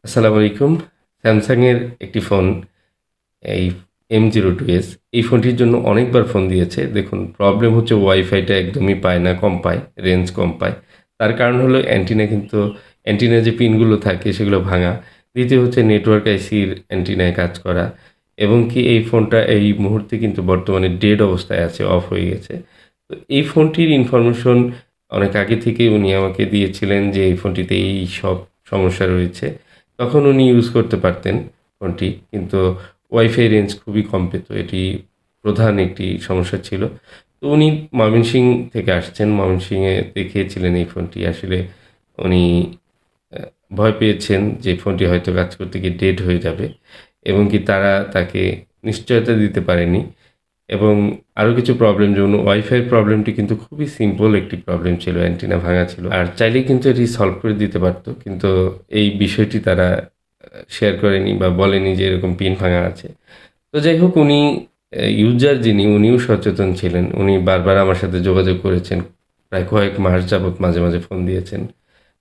আসসালামু আলাইকুম। স্যামসাং এর একটি ফোন এই M02s এই ফোনটির জন্য অনেকবার ফোন দিয়েছে। দেখুন প্রবলেম হচ্ছে ওয়াইফাইটা একদমই পায় না, কম পায়, রেঞ্জ কম পায়। তার কারণ হলো অ্যান্টিনা কিন্তু অ্যান্টিনার যে পিনগুলো থাকে সেগুলো ভাঙা। দ্বিতীয় হচ্ছে নেটওয়ার্ক আইসির অ্যান্টিনায় কাজ করা এবং কি এই ফোনটা এই মুহূর্তে কিন্তু বর্তমানে ডেড অবস্থায় আছে, অফ হয়ে গেছে। তো এই ফোনটির ইনফরমেশন অনেক আগে থেকেই উনি আমাকে দিয়েছিলেন যে এই ফোনটিতে এই সব সমস্যা রয়েছে। তখন উনি ইউজ করতে পারতেন ফোনটি, কিন্তু ওয়াইফাই রেঞ্জ খুবই কম পেত। এটি প্রধান একটি সমস্যা ছিল। তো উনি ময়মনসিংহ থেকে আসছেন, ময়মনসিংহে দেখিয়েছিলেন এই ফোনটি। আসলে উনি আ ভয় পেয়েছেন যে ফোনটি হয়তো কাজ করতে গিয়ে ডেড হয়ে যাবে এবং কি তারা তাকে নিশ্চয়তা দিতে পারেনি এবং আরও কিছু প্রবলেম, যেমন ওয়াইফাইয়ের প্রবলেমটি কিন্তু খুবই সিম্পল একটি প্রবলেম ছিল, অ্যান্টিনা ভাঙা ছিল। আর চাইলেই কিন্তু এটি সলভ করে দিতে পারত। কিন্তু এই বিষয়টি তারা শেয়ার করেনি বা বলেনি যে এরকম পিন ভাঙা আছে। তো যাই হোক, উনি ইউজার যিনি, উনিও সচেতন ছিলেন। উনি বারবার আমার সাথে যোগাযোগ করেছেন। প্রায় কয়েক মাস যাবৎ মাঝে, মাঝে ফোন দিয়েছেন।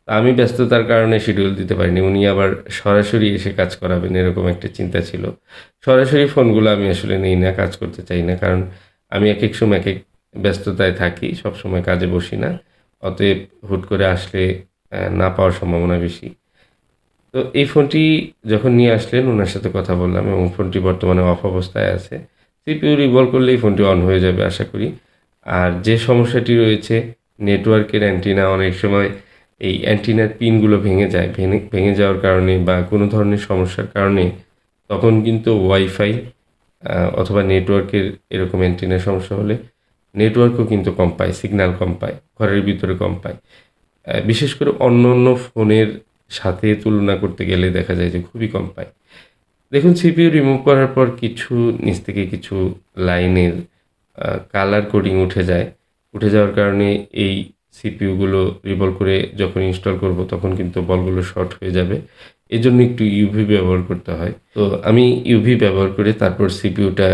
তা আমি ব্যস্ততার কারণে শিডিউল দিতে পারিনি। উনি আবার সরাসরি এসে কাজ করাবেন এরকম একটা চিন্তা ছিল। সরাসরি ফোনগুলো আমি আসলে নেই না, কাজ করতে চাই না। কারণ আমি একেক সময় একেক ব্যস্ততায় থাকি। সবসময় কাজে বসি না। অতএব হুট করে আসলে না পাওয়ার সম্ভাবনা বেশি। তো এই ফোনটি যখন নিয়ে আসলেন উনার সাথে কথা বললাম এবং ফোনটি বর্তমানে অফ অবস্থায় আছে। সিপিইউ রিভলভ করলেই ফোনটি অন হয়ে যাবে আশা করি। আর যে সমস্যাটি রয়েছে, নেটওয়ার্কের অ্যান্টিনা অনেক সময় এই অ্যান্টিনার পিনগুলো ভেঙে যায়। ভেঙে যাওয়ার কারণে বা কোনো ধরনের সমস্যার কারণে তখন কিন্তু ওয়াইফাই অথবা নেটওয়ার্কের এরকম অ্যান্টিনার সমস্যা হলে নেটওয়ার্কও কিন্তু কম পায়, সিগন্যাল কম পায়, ঘরের ভিতরে কম পায়। বিশেষ করে অন্যান্য ফোনের সাথে তুলনা করতে গেলে দেখা যায় যে খুবই কম পায়। দেখুন সিপিইউ রিমুভ করার পর কিছু নিচ থেকে কিছু লাইনের কালার কোডিং উঠে যায়। উঠে যাওয়ার কারণে এই সিপিইউগুলো রিভলভ করে যখন ইনস্টল করব তখন কিন্তু বলগুলো শর্ট হয়ে যাবে। এজন্য একটু ইউভি ব্যবহার করতে হয়। তো আমি ইউভি ব্যবহার করে তারপর সিপিইউটা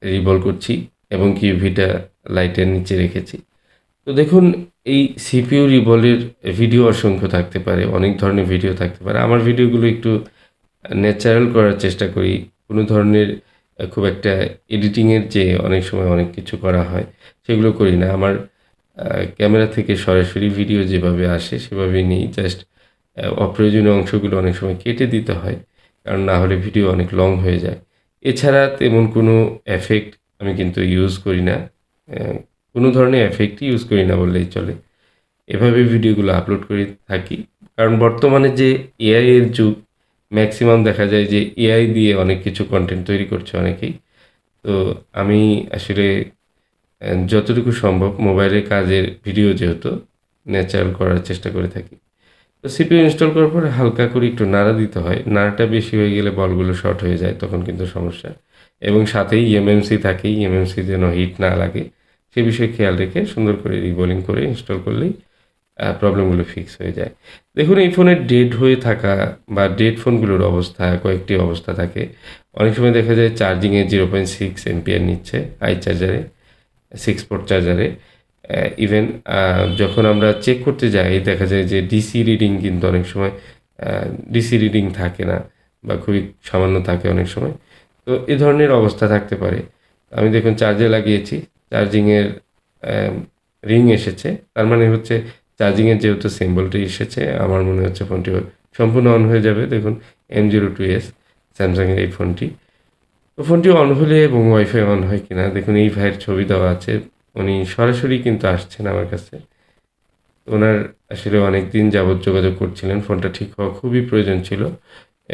রিভলভ করছি এবং কি ইউভিটা লাইটের নিচে রেখেছি। তো দেখুন, এই সিপিইউ রিভলভের ভিডিও অসংখ্য থাকতে পারে, অনেক ধরনের ভিডিও থাকতে পারে। আমার ভিডিওগুলো একটু ন্যাচারাল করার চেষ্টা করি। কোনো ধরনের খুব একটা এডিটিংয়ের যে অনেক সময় অনেক কিছু করা হয়, সেগুলো করি না। আমার ক্যামেরা থেকে সরাসরি ভিডিও যেভাবে আসে সেভাবেই নিই। জাস্ট অপ্রয়োজনীয় অংশগুলো অনেক সময় কেটে দিতে হয়। কারণ না হলে ভিডিও অনেক লং হয়ে যায়। এছাড়া তেমন কোনো এফেক্ট আমি কিন্তু ইউজ করি না। অ্যা কোনো ধরনের এফেক্টই ইউজ করি না বললেই চলে। এভাবে ভিডিওগুলো আপলোড করে থাকি। কারণ বর্তমানে যে এআই এর যুগ, ম্যাক্সিমাম দেখা যায় যে এআই দিয়ে অনেক কিছু কনটেন্ট তৈরি করছে অনেকেই। তো আমি আসলে যতটুকু সম্ভব মোবাইলে কাজের ভিডিও যেহেতু ন্যাচারাল করার চেষ্টা করে থাকি। তো সিপিইউ ইনস্টল করার পরে হালকা করে একটু নাড়া দিতে হয়। নাড়াটা বেশি হয়ে গেলে বলগুলো শর্ট হয়ে যায়, তখন কিন্তু সমস্যা। এবং সাথেই এমএমসি থাকেই, এমএমসি যেন হিট না লাগে সে বিষয়ে খেয়াল রেখে সুন্দর করে রিবোলিং করে ইনস্টল করলেই প্রবলেমগুলো ফিক্স হয়ে যায়। দেখুন এই ফোনের ডেড হয়ে থাকা বা ডেড ফোনগুলোর অবস্থা, কয়েকটি অবস্থা থাকে। অনেক সময় দেখা যায় চার্জিংয়ে 0.6 এম্পিয়ার নিচ্ছে আই চার্জারে, 6 পোর্ট চার্জারে। ইভেন যখন আমরা চেক করতে যাই দেখা যায় যে ডিসি রিডিং কিন্তু অনেক সময় আ ডিসি রিডিং থাকে না বা খুবই সামান্য থাকে অনেক সময়। তো এ ধরনের অবস্থা থাকতে পারে। আমি দেখুন চার্জে লাগিয়েছি, চার্জিংয়ের অ্যা রিং এসেছে। তার মানে হচ্ছে চার্জিংয়ের যেহেতু সিম্বলটি এসেছে, আমার মনে হচ্ছে ফোনটি সম্পূর্ণ অন হয়ে যাবে। দেখুন M02s স্যামসাংয়ের এই ফোনটি। তো ফোনটি অন হলে এবং ওয়াইফাই অন হয় কিনা দেখুন, এই ভাইয়ের ছবি দেওয়া আছে। উনি সরাসরি কিন্তু আসছেন আমার কাছে। উনার আসলে অনেকদিন যাবৎ যোগাযোগ করছিলেন। ফোনটা ঠিক হওয়া খুবই প্রয়োজন ছিল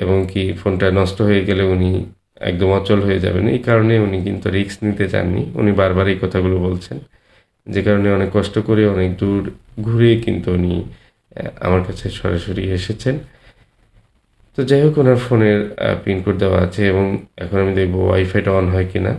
এবং কি ফোনটা নষ্ট হয়ে গেলে উনি একদম অচল হয়ে যাবেন। এই কারণে উনি কিন্তু রিস্ক নিতে চাননি। উনি বারবার এই কথাগুলো বলছেন। যে কারণে অনেক কষ্ট করে অনেক দূর ঘুরে কিন্তু উনি আমার কাছে সরাসরি এসেছেন। তো যাই হোক, উনার ফোনের পিনকোড দেওয়া আছে এবং এখন আমি দেখব ওয়াইফাইটা অন হয় কিনা।